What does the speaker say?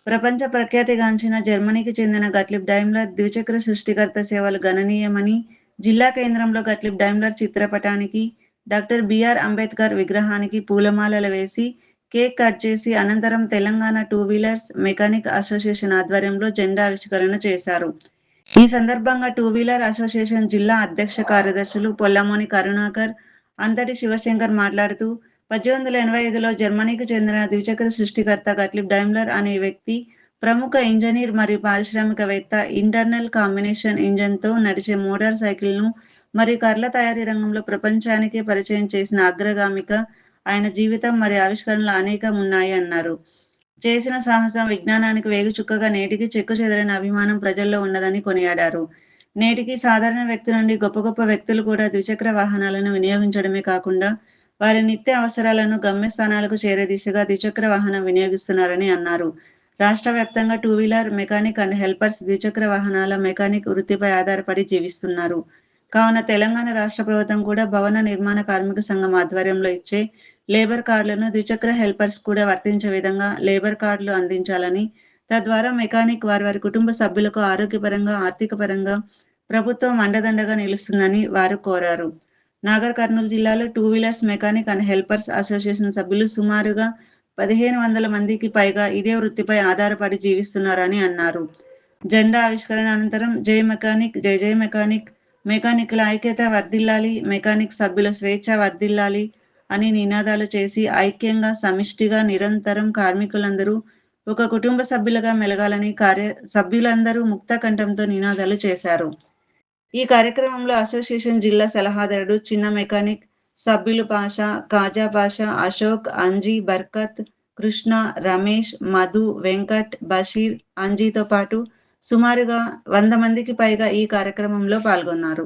ప్రపంచ ప్రఖ్యాతిగాంచిన జర్మనీకి చెందిన గట్లిబ్ డైమ్లర్ ద్విచక్ర సృష్టికర్త సేవలు గణనీయమని, జిల్లా కేంద్రంలో గట్లిబ్ డైమ్లర్ చిత్రపటానికి, డాక్టర్ బిఆర్ అంబేద్కర్ విగ్రహానికి పూలమాలలు వేసి, కేక్ కట్ చేసి అనంతరం Telangana two wheelers mechanic association ఆధ్వర్యంలో జెండా ఆవిష్కరణ చేశారు. ఈ సందర్భంగా టూ వీలర్ అసోసియేషన్ జిల్లా అధ్యక్ష కార్యదర్శులు పొల్లమోని కరుణాకర్, అంతటి శివశంకర్ మాట్లాడుతూ 1885లో జర్మనీకి చెందిన ద్విచక్ర సృష్టికర్త గట్లిబ్ డైమ్లర్ అనే వ్యక్తి ప్రముఖ ఇంజనీర్ మరియు పారిశ్రామికవేత్త ఇంటర్నల్ కాంబినేషన్ ఇంజన్‌తో నడిచే మోటార్ సైకిల్‌ను మరియు కార్ల తయారీ రంగంలో ప్రపంచానికే పరిచయం చేసిన అగ్రగామిగా ఆయన జీవితం మరియు ఆవిష్కరణలు అనేకం ఉన్నాయి అన్నారు. చేసిన సాహసం విజ్ఞానానికి వేగుచుక్కగా నేటికీ చెక్కుచెదరని అభిమానం ప్రజల్లో ఉన్నదని కొనియాడారు. నేటికీ సాధారణ వ్యక్తి నుండి గొప్ప గొప్ప వ్యక్తులు కూడా ద్విచక్ర వాహనాలను వినియోగించడమే కాకుండా, వారి నిత్య అవసరాలను గమ్యస్థానాలకు చేరే దిశగా ద్విచక్ర వాహనం వినియోగిస్తున్నారని అన్నారు. రాష్ట్ర వ్యాప్తంగా two wheeler mechanic and helpers ద్విచక్ర వాహనాల మెకానిక్ వృత్తిపై ఆధారపడి జీవిస్తున్నారు. కావున తెలంగాణ రాష్ట్ర ప్రభుత్వం కూడా భవన నిర్మాణ కార్మిక సంఘం ఆధ్వర్యంలో ఇచ్చే లేబర్ కార్డులను ద్విచక్ర హెల్పర్స్ కూడా వర్తించే విధంగా లేబర్ కార్డులు అందించాలని, తద్వారా మెకానిక్ వారి కుటుంబ సభ్యులకు ఆరోగ్యపరంగా, ఆర్థిక పరంగా ప్రభుత్వం అండదండగా నిలుస్తుందని వారు కోరారు. నాగర్ కర్నూలు జిల్లాలో two wheelers mechanic and helpers association సభ్యులు సుమారుగా 1500 మందికి పైగా ఇదే వృత్తిపై ఆధారపడి జీవిస్తున్నారని అన్నారు. జెండా ఆవిష్కరణ అనంతరం జై మెకానిక్, జై జై మెకానిక్, మెకానిక్కుల ఐక్యత వర్ధిల్లాలి, మెకానిక్ సభ్యుల స్వేచ్ఛ వర్ధిల్లాలి అని నినాదాలు చేసి ఐక్యంగా, సమిష్టిగా నిరంతరం కార్మికులందరూ ఒక కుటుంబ సభ్యులుగా మెలగాలని సభ్యులందరూ ముక్తకంఠంతో నినాదాలు చేశారు. ఈ కార్యక్రమంలో అసోసియేషన్ జిల్లా సలహాదారుడు చిన్న మెకానిక్, సభ్యులు పాషా, కాజా పాషా, అశోక్, అంజీ, బర్కత్, కృష్ణ, రమేష్, మధు, వెంకట్, బషీర్, అంజీతో పాటు సుమారుగా 100 మందికి పైగా ఈ కార్యక్రమంలో పాల్గొన్నారు.